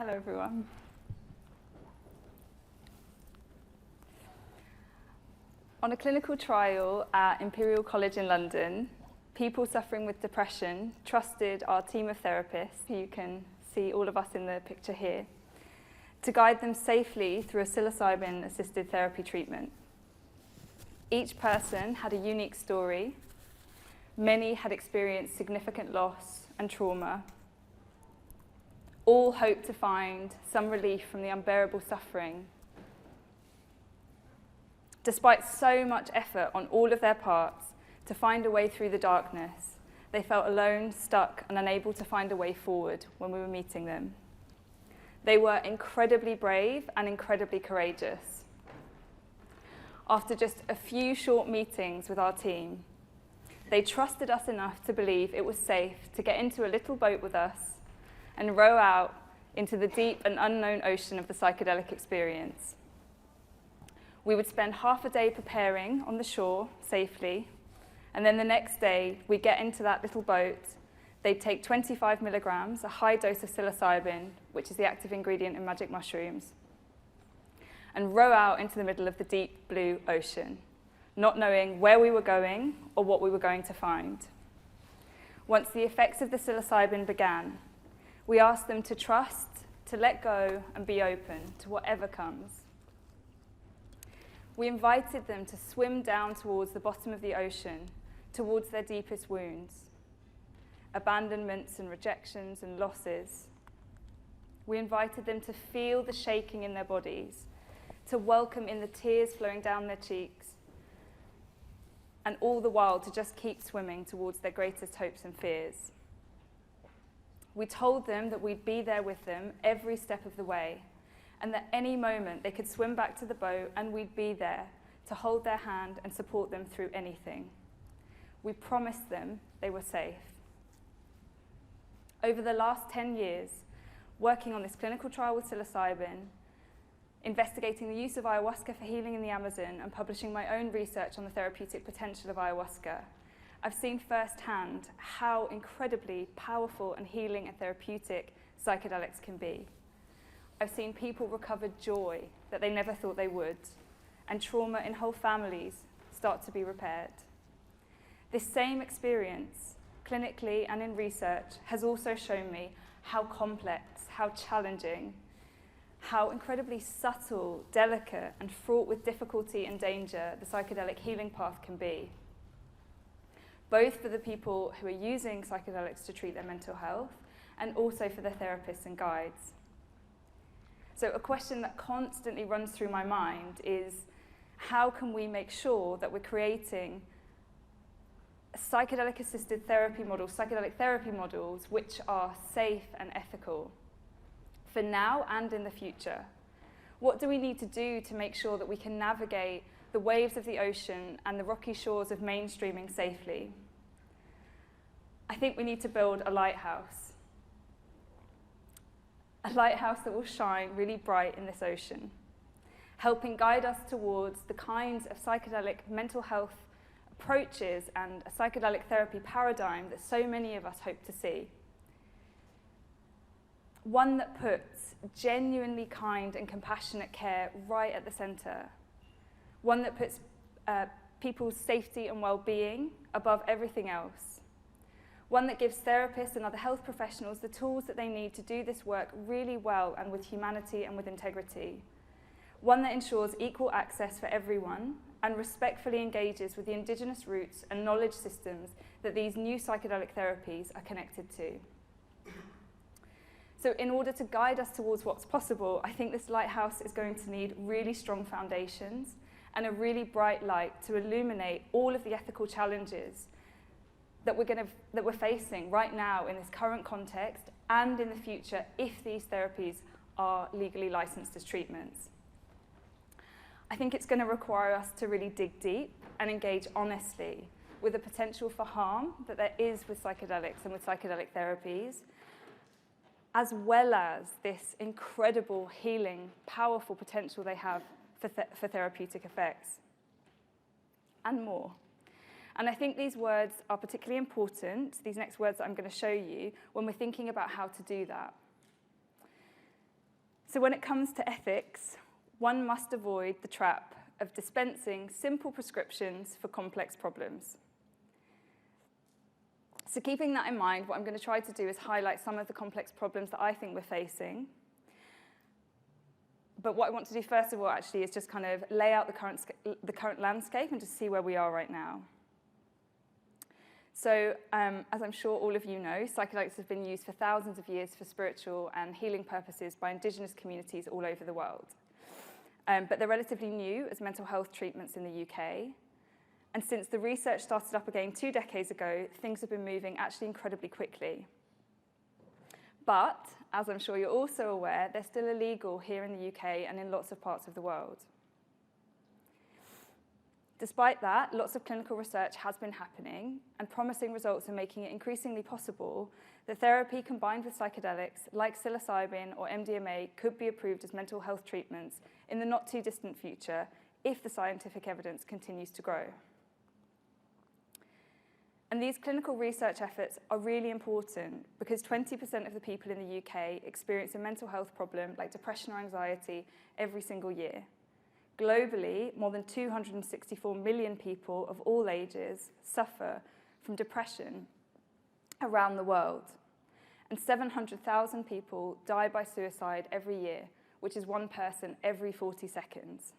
Hello, everyone. On a clinical trial at Imperial College in London, people suffering with depression trusted our team of therapists, you can see all of us in the picture here, to guide them safely through a psilocybin-assisted therapy treatment. Each person had a unique story. Many had experienced significant loss and trauma. All hoped to find some relief from the unbearable suffering. Despite so much effort on all of their parts to find a way through the darkness, they felt alone, stuck, and unable to find a way forward when we were meeting them. They were incredibly brave and incredibly courageous. After just a few short meetings with our team, they trusted us enough to believe it was safe to get into a little boat with us and row out into the deep and unknown ocean of the psychedelic experience. We would spend half a day preparing on the shore safely, and then the next day we'd get into that little boat. They'd take 25 milligrams, a high dose of psilocybin, which is the active ingredient in magic mushrooms, and row out into the middle of the deep blue ocean, not knowing where we were going or what we were going to find. Once the effects of the psilocybin began, we asked them to trust, to let go, and be open to whatever comes. We invited them to swim down towards the bottom of the ocean, towards their deepest wounds, abandonments and rejections and losses. We invited them to feel the shaking in their bodies, to welcome in the tears flowing down their cheeks, and all the while to just keep swimming towards their greatest hopes and fears. We told them that we'd be there with them every step of the way, and that any moment they could swim back to the boat and we'd be there to hold their hand and support them through anything. We promised them they were safe. Over the last 10 years, working on this clinical trial with psilocybin, investigating the use of ayahuasca for healing in the Amazon, and publishing my own research on the therapeutic potential of ayahuasca, I've seen firsthand how incredibly powerful and healing and therapeutic psychedelics can be. I've seen people recover joy that they never thought they would, and trauma in whole families start to be repaired. This same experience, clinically and in research, has also shown me how complex, how challenging, how incredibly subtle, delicate, and fraught with difficulty and danger the psychedelic healing path can be, both for the people who are using psychedelics to treat their mental health, and also for their therapists and guides. So a question that constantly runs through my mind is, how can we make sure that we're creating psychedelic-assisted therapy models, psychedelic therapy models, which are safe and ethical for now and in the future? What do we need to do to make sure that we can navigate the waves of the ocean and the rocky shores of mainstreaming safely? I think we need to build a lighthouse. A lighthouse that will shine really bright in this ocean, helping guide us towards the kinds of psychedelic mental health approaches and a psychedelic therapy paradigm that so many of us hope to see. One that puts genuinely kind and compassionate care right at the center. One that puts people's safety and well-being above everything else. One that gives therapists and other health professionals the tools that they need to do this work really well and with humanity and with integrity. One that ensures equal access for everyone and respectfully engages with the indigenous roots and knowledge systems that these new psychedelic therapies are connected to. So in order to guide us towards what's possible, I think this lighthouse is going to need really strong foundations and a really bright light to illuminate all of the ethical challenges that we're facing right now in this current context and in the future if these therapies are legally licensed as treatments. I think it's going to require us to really dig deep and engage honestly with the potential for harm that there is with psychedelics and with psychedelic therapies, as well as this incredible healing, powerful potential they have for therapeutic effects, and more. And I think these words are particularly important, these next words that I'm going to show you, when we're thinking about how to do that. So when it comes to ethics, one must avoid the trap of dispensing simple prescriptions for complex problems. So keeping that in mind, what I'm going to try to do is highlight some of the complex problems that I think we're facing. But what I want to do first of all actually is just kind of lay out the current landscape and just see where we are right now. So as I'm sure all of you know, psychedelics have been used for thousands of years for spiritual and healing purposes by indigenous communities all over the world. But they're relatively new as mental health treatments in the UK. And since the research started up again 2 decades ago, things have been moving actually incredibly quickly. But, as I'm sure you're also aware, they're still illegal here in the UK and in lots of parts of the world. Despite that, lots of clinical research has been happening, and promising results are making it increasingly possible that therapy combined with psychedelics, like psilocybin or MDMA, could be approved as mental health treatments in the not-too-distant future if the scientific evidence continues to grow. And these clinical research efforts are really important because 20% of the people in the UK experience a mental health problem like depression or anxiety every single year. Globally, more than 264 million people of all ages suffer from depression around the world. And 700,000 people die by suicide every year, which is one person every 40 seconds.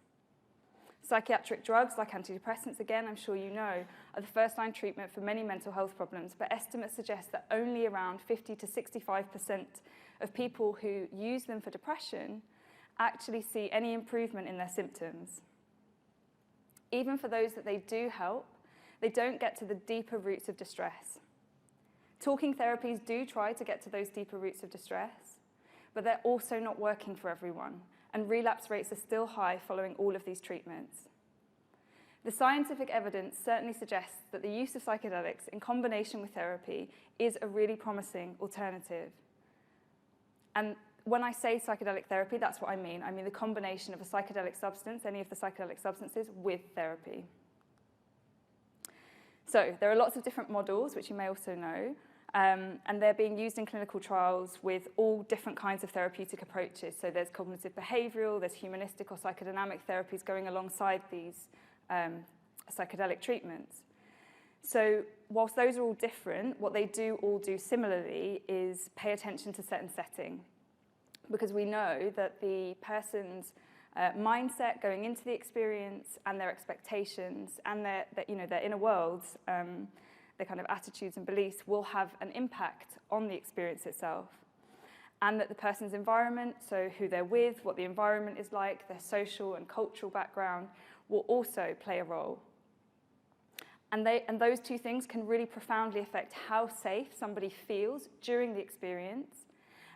Psychiatric drugs, like antidepressants, again, I'm sure you know, are the first-line treatment for many mental health problems, but estimates suggest that only around 50 to 65% of people who use them for depression actually see any improvement in their symptoms. Even for those that they do help, they don't get to the deeper roots of distress. Talking therapies do try to get to those deeper roots of distress, but they're also not working for everyone, and relapse rates are still high following all of these treatments. The scientific evidence certainly suggests that the use of psychedelics in combination with therapy is a really promising alternative. And when I say psychedelic therapy, that's what I mean. I mean the combination of a psychedelic substance, any of the psychedelic substances, with therapy. So there are lots of different models, which you may also know, and they're being used in clinical trials with all different kinds of therapeutic approaches. So there's cognitive behavioral, there's humanistic or psychodynamic therapies going alongside these psychedelic treatments. So whilst those are all different, what they do all do similarly is pay attention to set and setting, because we know that the person's mindset going into the experience and their expectations and their inner worlds, their kind of attitudes and beliefs will have an impact on the experience itself. And that the person's environment, so who they're with, what the environment is like, their social and cultural background, will also play a role. And those two things can really profoundly affect how safe somebody feels during the experience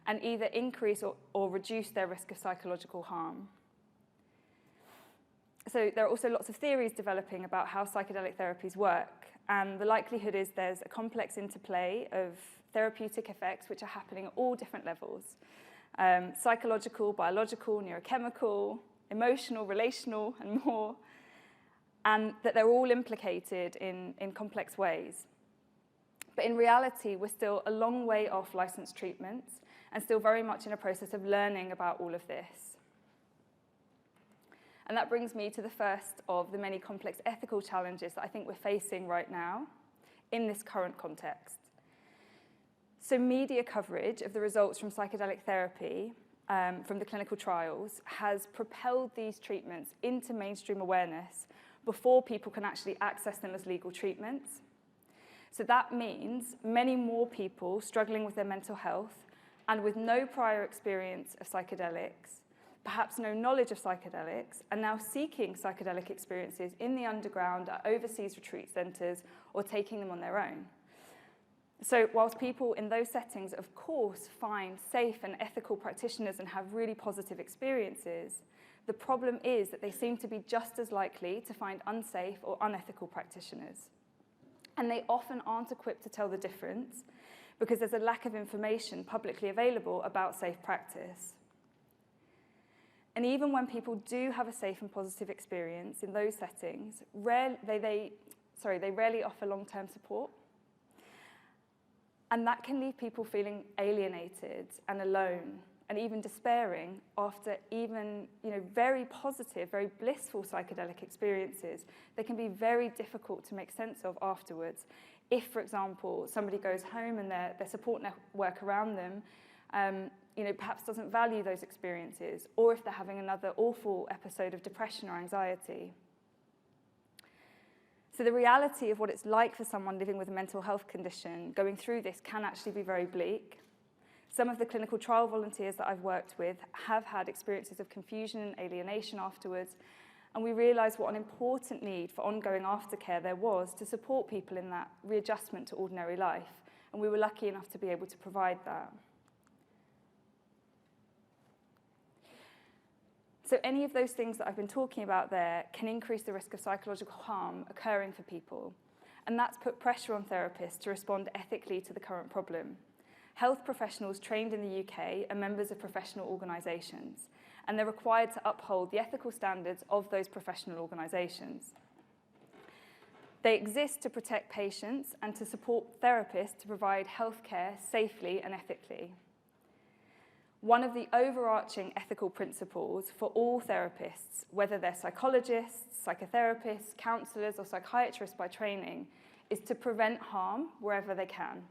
and either increase or reduce their risk of psychological harm. So there are also lots of theories developing about how psychedelic therapies work, and the likelihood is there's a complex interplay of therapeutic effects which are happening at all different levels. Psychological, biological, neurochemical, emotional, relational, and more, and that they're all implicated in complex ways. But in reality, we're still a long way off licensed treatments and still very much in a process of learning about all of this. And that brings me to the first of the many complex ethical challenges that I think we're facing right now in this current context. So media coverage of the results from psychedelic therapy from the clinical trials has propelled these treatments into mainstream awareness before people can actually access them as legal treatments. So that means many more people struggling with their mental health and with no prior experience of psychedelics, perhaps no knowledge of psychedelics, are now seeking psychedelic experiences in the underground at overseas retreat centres or taking them on their own. So whilst people in those settings, of course, find safe and ethical practitioners and have really positive experiences, the problem is that they seem to be just as likely to find unsafe or unethical practitioners. And they often aren't equipped to tell the difference because there's a lack of information publicly available about safe practice. And even when people do have a safe and positive experience in those settings, they rarely offer long-term support. And that can leave people feeling alienated and alone and even despairing after even, very positive, very blissful psychedelic experiences, they can be very difficult to make sense of afterwards. If, for example, somebody goes home and their support network around them, perhaps doesn't value those experiences, or if they're having another awful episode of depression or anxiety. So the reality of what it's like for someone living with a mental health condition going through this can actually be very bleak. Some of the clinical trial volunteers that I've worked with have had experiences of confusion and alienation afterwards, and we realised what an important need for ongoing aftercare there was to support people in that readjustment to ordinary life, and we were lucky enough to be able to provide that. So any of those things that I've been talking about there can increase the risk of psychological harm occurring for people, and that's put pressure on therapists to respond ethically to the current problem. Health professionals trained in the UK are members of professional organisations, and they're required to uphold the ethical standards of those professional organisations. They exist to protect patients and to support therapists to provide healthcare safely and ethically. One of the overarching ethical principles for all therapists, whether they're psychologists, psychotherapists, counsellors, or psychiatrists by training, is to prevent harm wherever they can.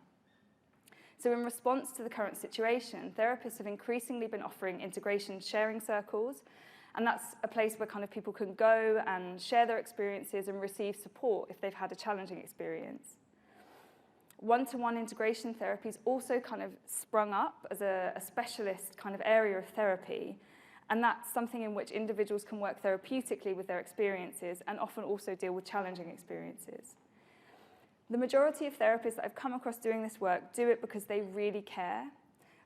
So in response to the current situation, therapists have increasingly been offering integration sharing circles, and that's a place where kind of people can go and share their experiences and receive support if they've had a challenging experience. One-to-one integration therapies also kind of sprung up as a specialist kind of area of therapy, and that's something in which individuals can work therapeutically with their experiences and often also deal with challenging experiences. The majority of therapists that I've come across doing this work do it because they really care,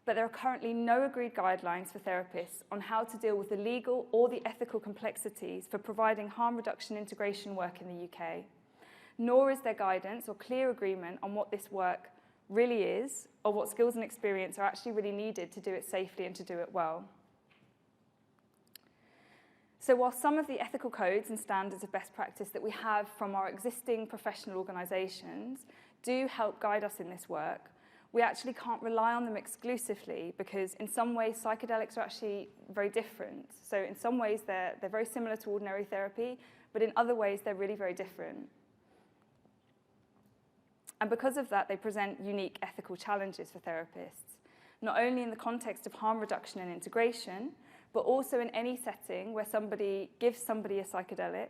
but there are currently no agreed guidelines for therapists on how to deal with the legal or the ethical complexities for providing harm reduction integration work in the UK. Nor is there guidance or clear agreement on what this work really is, or what skills and experience are actually really needed to do it safely and to do it well. So while some of the ethical codes and standards of best practice that we have from our existing professional organisations do help guide us in this work, we actually can't rely on them exclusively, because in some ways psychedelics are actually very different. So in some ways they're very similar to ordinary therapy, but in other ways they're really very different. And because of that, they present unique ethical challenges for therapists, not only in the context of harm reduction and integration, but also in any setting where somebody gives somebody a psychedelic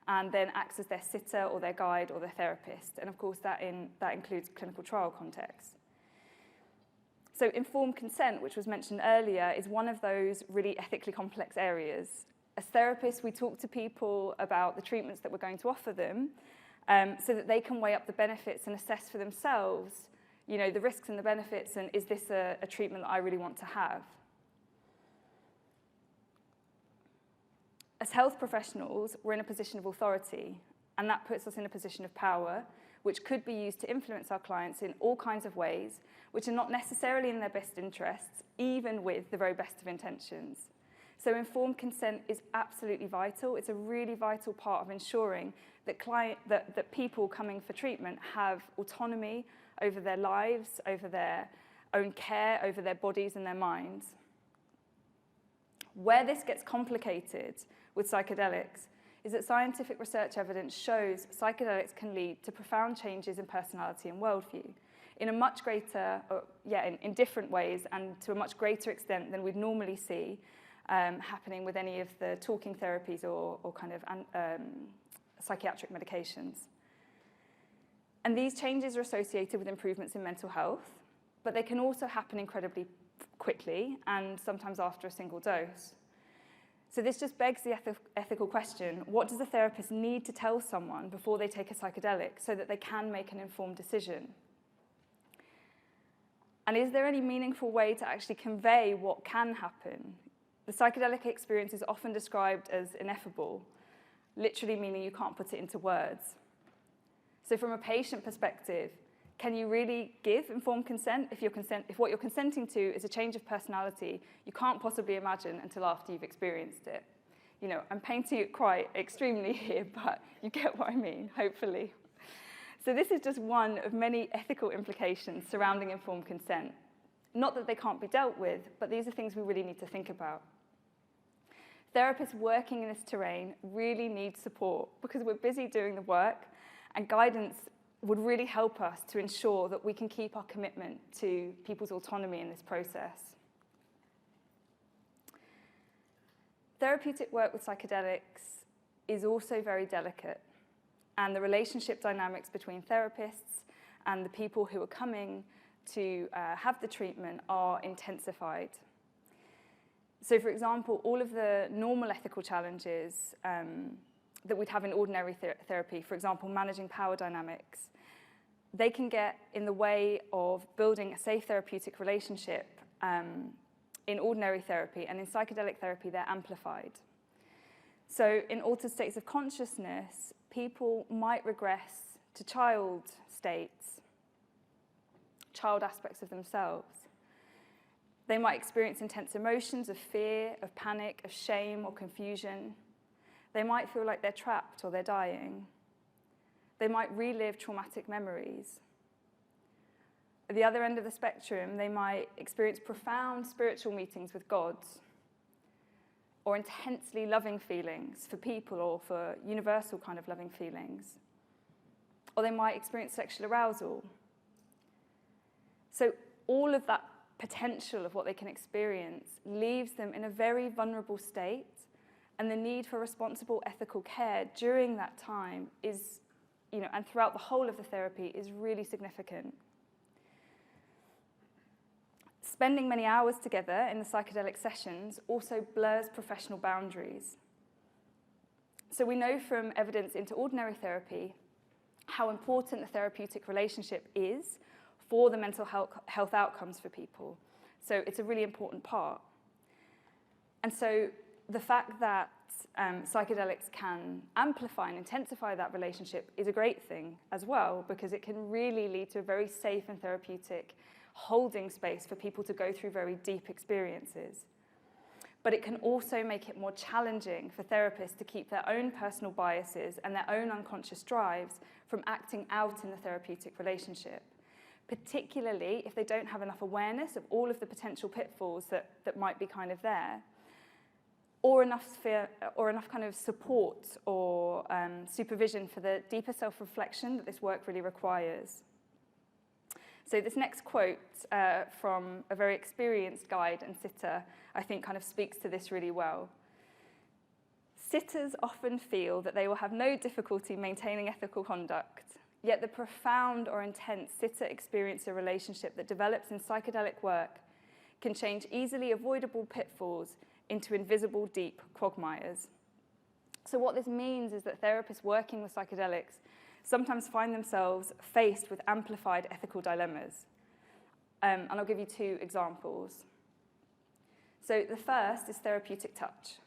and then acts as their sitter or their guide or their therapist. And of course, that includes clinical trial context. So informed consent, which was mentioned earlier, is one of those really ethically complex areas. As therapists, we talk to people about the treatments that we're going to offer them, so that they can weigh up the benefits and assess for themselves, the risks and the benefits, and is this a treatment that I really want to have? As health professionals, we're in a position of authority, and that puts us in a position of power, which could be used to influence our clients in all kinds of ways, which are not necessarily in their best interests, even with the very best of intentions. So informed consent is absolutely vital. It's a really vital part of ensuring that people coming for treatment have autonomy over their lives, over their own care, over their bodies and their minds. Where this gets complicated with psychedelics is that scientific research evidence shows psychedelics can lead to profound changes in personality and worldview in a much greater, in different ways and to a much greater extent than we'd normally see happening with any of the talking therapies or kind of psychiatric medications. And these changes are associated with improvements in mental health, but they can also happen incredibly quickly and sometimes after a single dose. So this just begs the ethical question: what does a therapist need to tell someone before they take a psychedelic so that they can make an informed decision? And is there any meaningful way to actually convey what can happen? The psychedelic experience is often described as ineffable, literally meaning you can't put it into words. So from a patient perspective, can you really give informed consent if what you're consenting to is a change of personality you can't possibly imagine until after you've experienced it? I'm painting it quite extremely here, but you get what I mean, hopefully. So this is just one of many ethical implications surrounding informed consent. Not that they can't be dealt with, but these are things we really need to think about. Therapists working in this terrain really need support because we're busy doing the work, and guidance would really help us to ensure that we can keep our commitment to people's autonomy in this process. Therapeutic work with psychedelics is also very delicate, and the relationship dynamics between therapists and the people who are coming to have the treatment are intensified. So, for example, all of the normal ethical challenges that we'd have in ordinary therapy, for example, managing power dynamics, they can get in the way of building a safe therapeutic relationship in ordinary therapy, and in psychedelic therapy, they're amplified. So in altered states of consciousness, people might regress to child states, child aspects of themselves. They might experience intense emotions of fear, of panic, of shame or confusion. They might feel like they're trapped or they're dying. They might relive traumatic memories. At the other end of the spectrum, they might experience profound spiritual meetings with gods, or intensely loving feelings for people, or for universal kind of loving feelings. Or they might experience sexual arousal. So all of that potential of what they can experience leaves them in a very vulnerable state, and the need for responsible ethical care during that time is, and throughout the whole of the therapy is really significant. Spending many hours together in the psychedelic sessions also blurs professional boundaries. So we know from evidence into ordinary therapy how important the therapeutic relationship is for the mental health outcomes for people. So it's a really important part. And so the fact that psychedelics can amplify and intensify that relationship is a great thing as well, because it can really lead to a very safe and therapeutic holding space for people to go through very deep experiences. But it can also make it more challenging for therapists to keep their own personal biases and their own unconscious drives from acting out in the therapeutic relationship, particularly if they don't have enough awareness of all of the potential pitfalls that might be kind of there, or enough kind of support or supervision for the deeper self-reflection that this work really requires. So this next quote from a very experienced guide and sitter, I think kind of speaks to this really well. Sitters often feel that they will have no difficulty maintaining ethical conduct, yet the profound or intense sitter-experiencer relationship that develops in psychedelic work can change easily avoidable pitfalls into invisible deep quagmires. So what this means is that therapists working with psychedelics sometimes find themselves faced with amplified ethical dilemmas. And I'll give you two examples. So the first is therapeutic touch.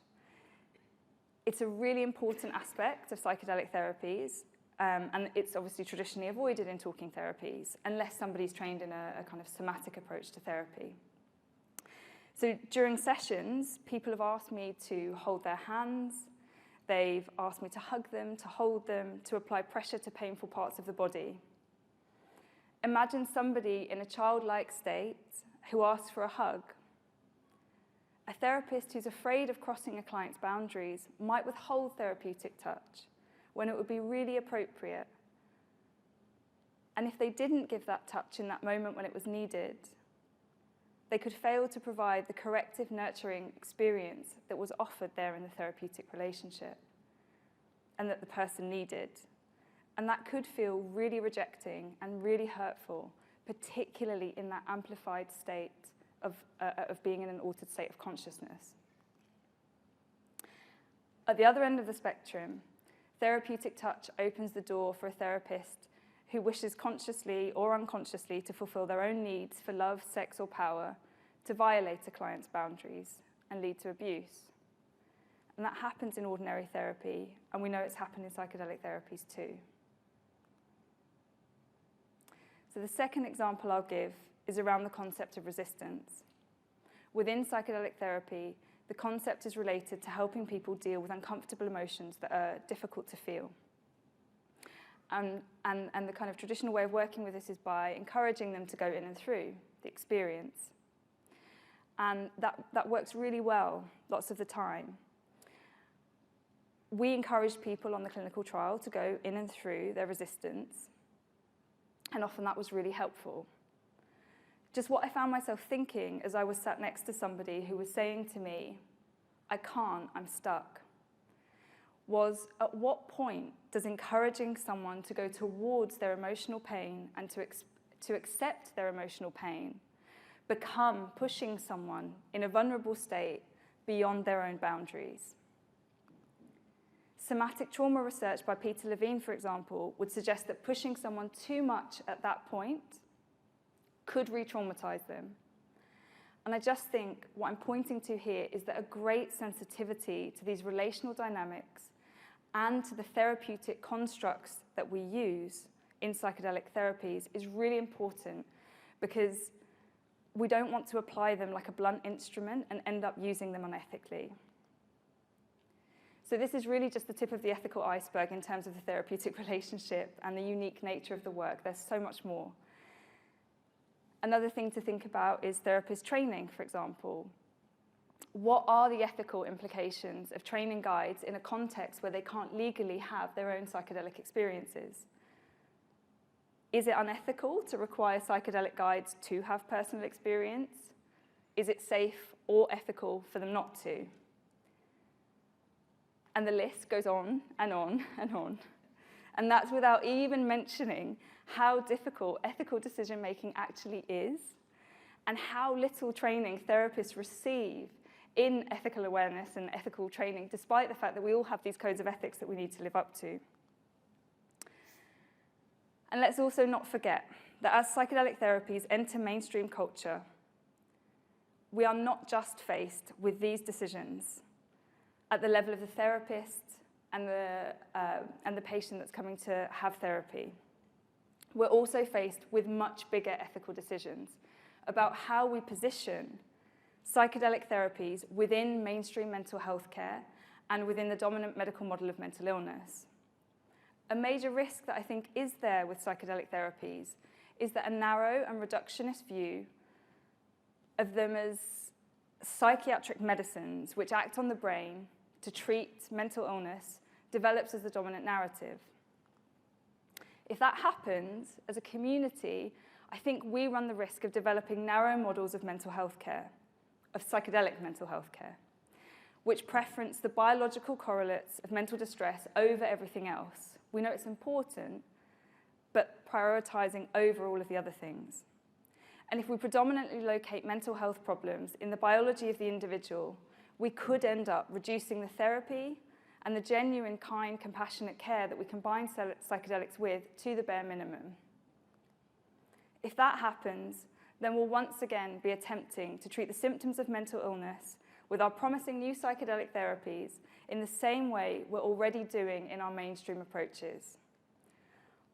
It's a really important aspect of psychedelic therapies, and it's obviously traditionally avoided in talking therapies, unless somebody's trained in a kind of somatic approach to therapy. So during sessions, people have asked me to hold their hands. They've asked me to hug them, to hold them, to apply pressure to painful parts of the body. Imagine somebody in a childlike state who asks for a hug. A therapist who's afraid of crossing a client's boundaries might withhold therapeutic touch when it would be really appropriate. And if they didn't give that touch in that moment when it was needed, they could fail to provide the corrective, nurturing experience that was offered there in the therapeutic relationship and that the person needed. And that could feel really rejecting and really hurtful, particularly in that amplified state of being in an altered state of consciousness. At the other end of the spectrum, therapeutic touch opens the door for a therapist who wishes consciously or unconsciously to fulfill their own needs for love, sex, or power, to violate a client's boundaries and lead to abuse. And that happens in ordinary therapy, and we know it's happened in psychedelic therapies too. So the second example I'll give is around the concept of resistance. Within psychedelic therapy, the concept is related to helping people deal with uncomfortable emotions that are difficult to feel. And the kind of traditional way of working with this is by encouraging them to go in and through the experience and that works really well lots of the time. We encouraged people on the clinical trial to go in and through their resistance, and often that was really helpful. Just what I found myself thinking as I was sat next to somebody who was saying to me, "I can't, I'm stuck," was at what point does encouraging someone to go towards their emotional pain and to accept their emotional pain become pushing someone in a vulnerable state beyond their own boundaries? Somatic trauma research by Peter Levine, for example, would suggest that pushing someone too much at that point could re-traumatize them. And I just think what I'm pointing to here is that a great sensitivity to these relational dynamics and to the therapeutic constructs that we use in psychedelic therapies is really important, because we don't want to apply them like a blunt instrument and end up using them unethically. So this is really just the tip of the ethical iceberg in terms of the therapeutic relationship and the unique nature of the work. There's so much more. Another thing to think about is therapist training, for example. What are the ethical implications of training guides in a context where they can't legally have their own psychedelic experiences? Is it unethical to require psychedelic guides to have personal experience? Is it safe or ethical for them not to? And the list goes on and on and on. And that's without even mentioning how difficult ethical decision-making actually is, and how little training therapists receive in ethical awareness and ethical training, despite the fact that we all have these codes of ethics that we need to live up to. And let's also not forget that as psychedelic therapies enter mainstream culture, we are not just faced with these decisions at the level of the therapist and the patient that's coming to have therapy. We're also faced with much bigger ethical decisions about how we position psychedelic therapies within mainstream mental health care and within the dominant medical model of mental illness. A major risk that I think is there with psychedelic therapies is that a narrow and reductionist view of them as psychiatric medicines which act on the brain to treat mental illness develops as the dominant narrative. If that happens, as a community, I think we run the risk of developing narrow models of mental health care, of psychedelic mental health care, which preference the biological correlates of mental distress over everything else. We know it's important, but prioritizing over all of the other things. And if we predominantly locate mental health problems in the biology of the individual, we could end up reducing the therapy and the genuine, kind, compassionate care that we combine psychedelics with to the bare minimum. If that happens, then we'll once again be attempting to treat the symptoms of mental illness with our promising new psychedelic therapies in the same way we're already doing in our mainstream approaches,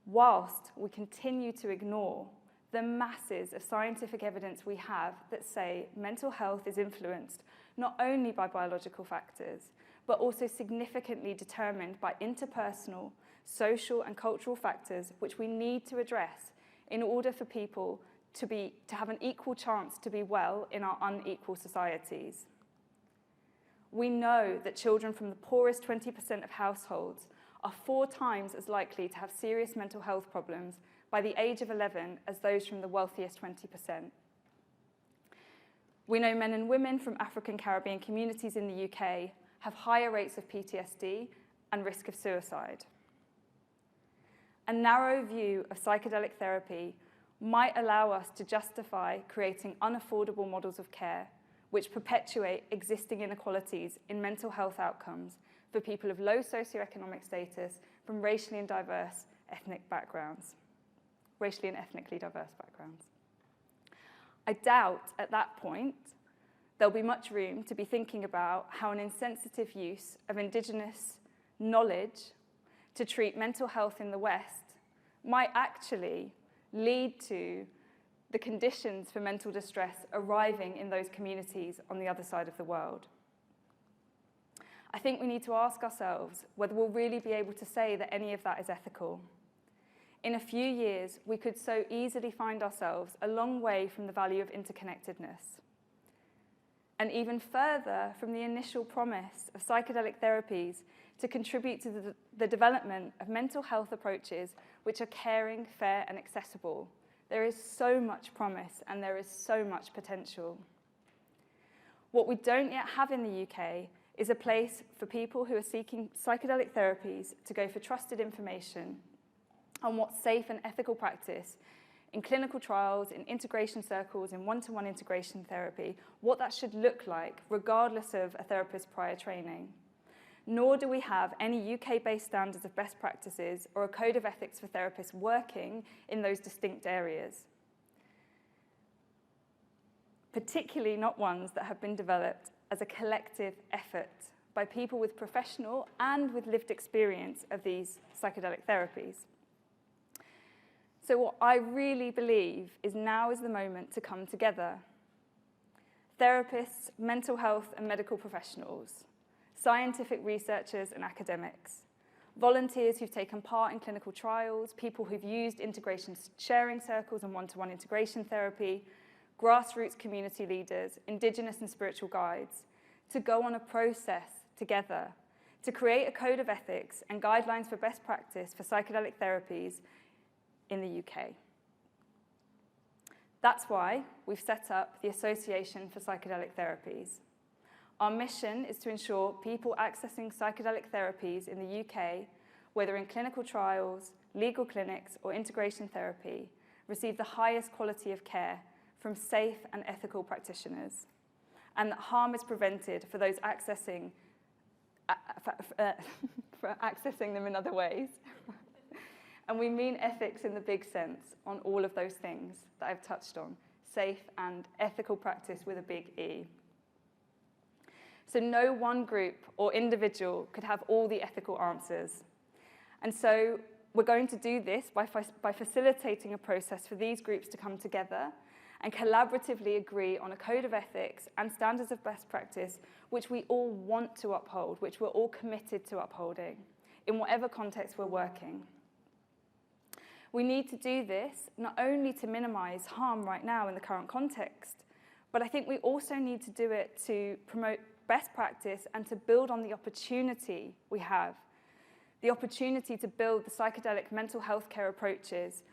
whilst we continue to ignore the masses of scientific evidence we have that say mental health is influenced not only by biological factors, but also significantly determined by interpersonal, social, and cultural factors which we need to address in order for people to have an equal chance to be well in our unequal societies. We know that children from the poorest 20% of households are 4 times as likely to have serious mental health problems by the age of 11 as those from the wealthiest 20%. We know men and women from African Caribbean communities in the UK have higher rates of PTSD and risk of suicide. A narrow view of psychedelic therapy might allow us to justify creating unaffordable models of care which perpetuate existing inequalities in mental health outcomes for people of low socioeconomic status from racially and ethnically diverse backgrounds. I doubt at that point there'll be much room to be thinking about how an insensitive use of indigenous knowledge to treat mental health in the West might actually lead to the conditions for mental distress arriving in those communities on the other side of the world. I think we need to ask ourselves whether we'll really be able to say that any of that is ethical. In a few years, we could so easily find ourselves a long way from the value of interconnectedness. and even further from the initial promise of psychedelic therapies to contribute to the development of mental health approaches which are caring, fair, and accessible. There is so much promise and there is so much potential. What we don't yet have in the UK is a place for people who are seeking psychedelic therapies to go for trusted information on what's safe and ethical practice in clinical trials, in integration circles, in one-to-one integration therapy, what that should look like, regardless of a therapist's prior training. Nor do we have any UK-based standards of best practices or a code of ethics for therapists working in those distinct areas, particularly not ones that have been developed as a collective effort by people with professional and with lived experience of these psychedelic therapies. So what I really believe is now is the moment to come together. Therapists, mental health and medical professionals, scientific researchers and academics, volunteers who've taken part in clinical trials, people who've used integration sharing circles and one-to-one integration therapy, grassroots community leaders, Indigenous and spiritual guides, to go on a process together to create a code of ethics and guidelines for best practice for psychedelic therapies in the UK. That's why we've set up the Association for Psychedelic Therapies. Our mission is to ensure people accessing psychedelic therapies in the UK, whether in clinical trials, legal clinics, or integration therapy, receive the highest quality of care from safe and ethical practitioners, and that harm is prevented for those accessing them in other ways. And we mean ethics in the big sense on all of those things that I've touched on, safe and ethical practice with a big E. So no one group or individual could have all the ethical answers. And so we're going to do this by facilitating a process for these groups to come together and collaboratively agree on a code of ethics and standards of best practice which we all want to uphold, which we're all committed to upholding, in whatever context we're working. We need to do this not only to minimize harm right now in the current context, but I think we also need to do it to promote best practice and to build on the opportunity we have, the opportunity to build the psychedelic mental health care approaches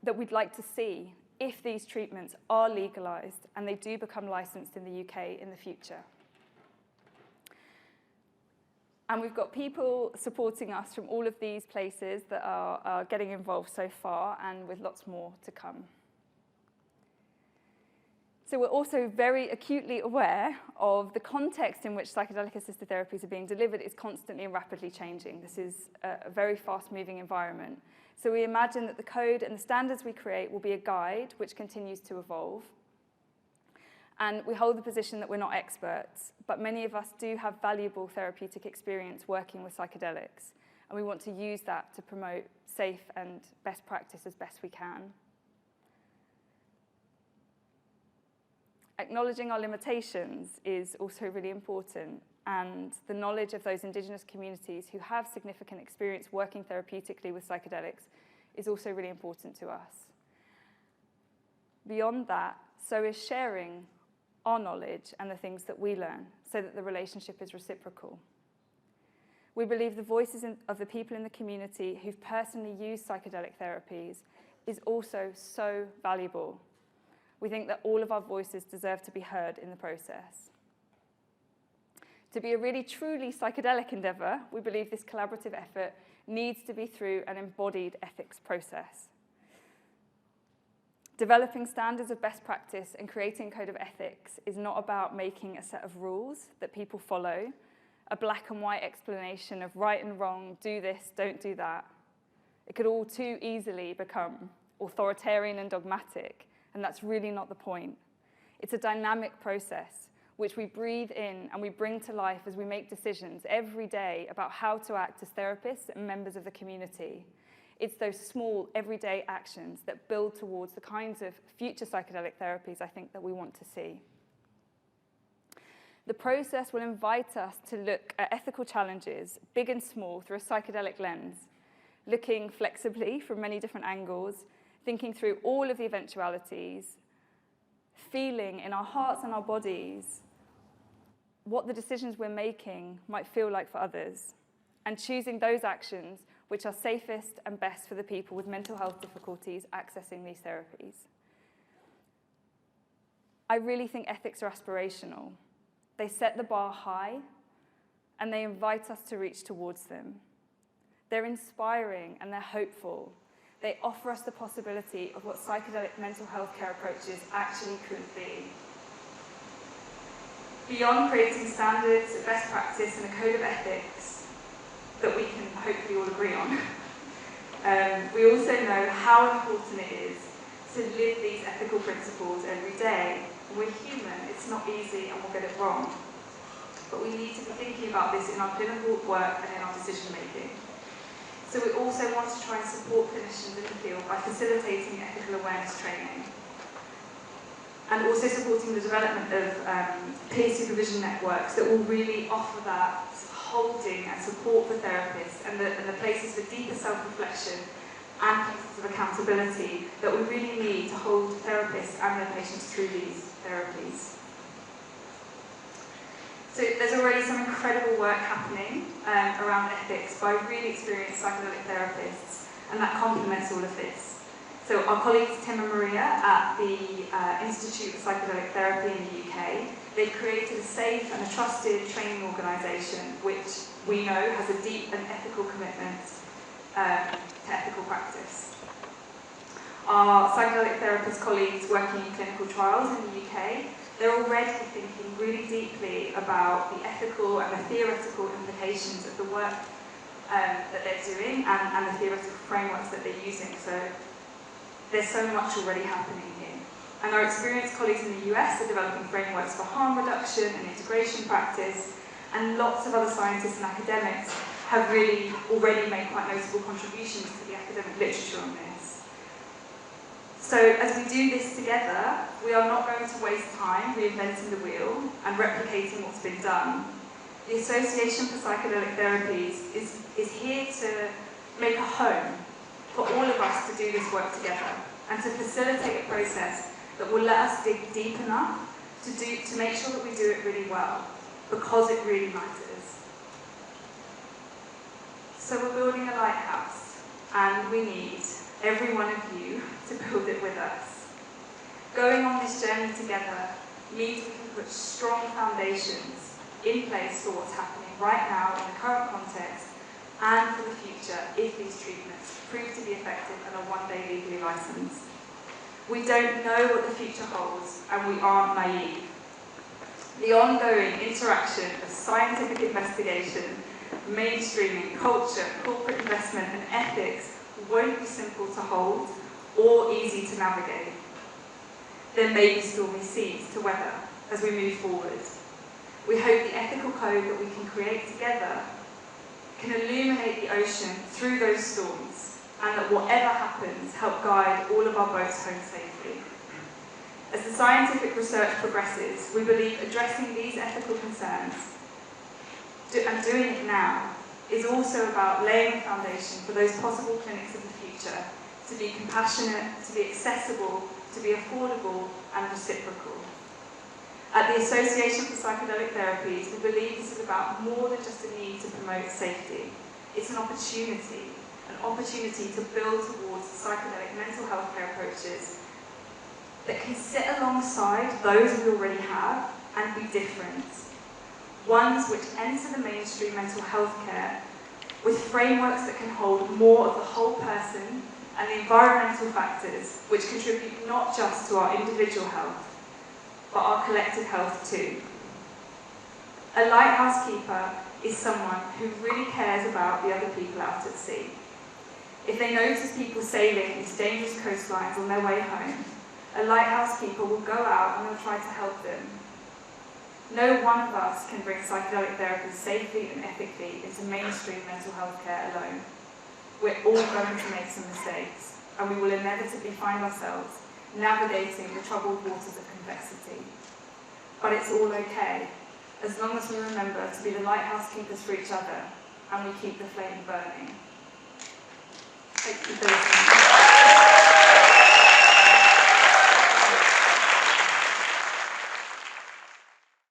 that we'd like to see if these treatments are legalized and they do become licensed in the UK in the future. And we've got people supporting us from all of these places that are getting involved so far, and with lots more to come. So we're also very acutely aware of the context in which psychedelic-assisted therapies are being delivered is constantly and rapidly changing. This is a very fast-moving environment. So we imagine that the code and the standards we create will be a guide which continues to evolve. And we hold the position that we're not experts, but many of us do have valuable therapeutic experience working with psychedelics, and we want to use that to promote safe and best practice as best we can. Acknowledging our limitations is also really important, and the knowledge of those Indigenous communities who have significant experience working therapeutically with psychedelics is also really important to us. Beyond that, so is sharing our knowledge and the things that we learn so that the relationship is reciprocal. We believe the voices of the people in the community who've personally used psychedelic therapies is also so valuable. We think that all of our voices deserve to be heard in the process. To be a really truly psychedelic endeavor, we believe this collaborative effort needs to be through an embodied ethics process. Developing standards of best practice and creating a code of ethics is not about making a set of rules that people follow, a black and white explanation of right and wrong, do this, don't do that. It could all too easily become authoritarian and dogmatic, and that's really not the point. It's a dynamic process which we breathe in and we bring to life as we make decisions every day about how to act as therapists and members of the community. It's those small, everyday actions that build towards the kinds of future psychedelic therapies I think that we want to see. The process will invite us to look at ethical challenges, big and small, through a psychedelic lens, looking flexibly from many different angles, thinking through all of the eventualities, feeling in our hearts and our bodies what the decisions we're making might feel like for others, and choosing those actions which are safest and best for the people with mental health difficulties accessing these therapies. I really think ethics are aspirational. They set the bar high, and they invite us to reach towards them. They're inspiring and they're hopeful. They offer us the possibility of what psychedelic mental health care approaches actually could be. Beyond creating standards, best practice, and a code of ethics that we can hopefully all agree on, we also know how important it is to live these ethical principles every day. We're human, it's not easy, and we'll get it wrong. But we need to be thinking about this in our clinical work and in our decision making. So we also want to try and support clinicians in the field by facilitating ethical awareness training, and also supporting the development of peer supervision networks that will really offer that holding and support for therapists, and the places for deeper self-reflection and places of accountability that we really need to hold therapists and their patients through these therapies. So there's already some incredible work happening around ethics by really experienced psychedelic therapists, and that complements all of this. So our colleagues Tim and Maria at the Institute of Psychedelic Therapy in the UK, they've created a safe and a trusted training organisation which we know has a deep and ethical commitment to ethical practice. Our psychedelic therapist colleagues working in clinical trials in the UK, they're already thinking really deeply about the ethical and the theoretical implications of the work that they're doing and the theoretical frameworks that they're using. So there's so much already happening here. And our experienced colleagues in the US are developing frameworks for harm reduction and integration practice, and lots of other scientists and academics have really already made quite notable contributions to the academic literature on this. So as we do this together, we are not going to waste time reinventing the wheel and replicating what's been done. The Association for Psychedelic Therapies is here to make a home for all of us to do this work together and to facilitate a process that will let us dig deep enough to make sure that we do it really well, because it really matters. So we're building a lighthouse, and we need every one of you to build it with us. Going on this journey together means we can put strong foundations in place for what's happening right now in the current context and for the future if these treatments prove to be effective and are one day legally licensed. We don't know what the future holds, and we aren't naive. The ongoing interaction of scientific investigation, mainstreaming, culture, corporate investment, and ethics won't be simple to hold or easy to navigate. There may be stormy seas to weather as we move forward. We hope the ethical code that we can create together can illuminate the ocean through those storms, and that whatever happens, help guide all of our boats home safely. As the scientific research progresses, we believe addressing these ethical concerns and doing it now is also about laying a foundation for those possible clinics of the future to be compassionate, to be accessible, to be affordable and reciprocal. At the Association for Psychedelic Therapies, we believe this is about more than just a need to promote safety. It's an opportunity to build towards psychedelic mental health care approaches that can sit alongside those we already have and be different. Ones which enter the mainstream mental health care with frameworks that can hold more of the whole person and the environmental factors which contribute not just to our individual health, but our collective health too. A lighthouse keeper is someone who really cares about the other people out at sea. If they notice people sailing into dangerous coastlines on their way home, a lighthouse keeper will go out and will try to help them. No one of us can bring psychedelic therapy safely and ethically into mainstream mental health care alone. We're all going to make some mistakes, and we will inevitably find ourselves navigating the troubled waters of complexity. But it's all okay, as long as we remember to be the lighthouse keepers for each other, and we keep the flame burning. Thank you for listening.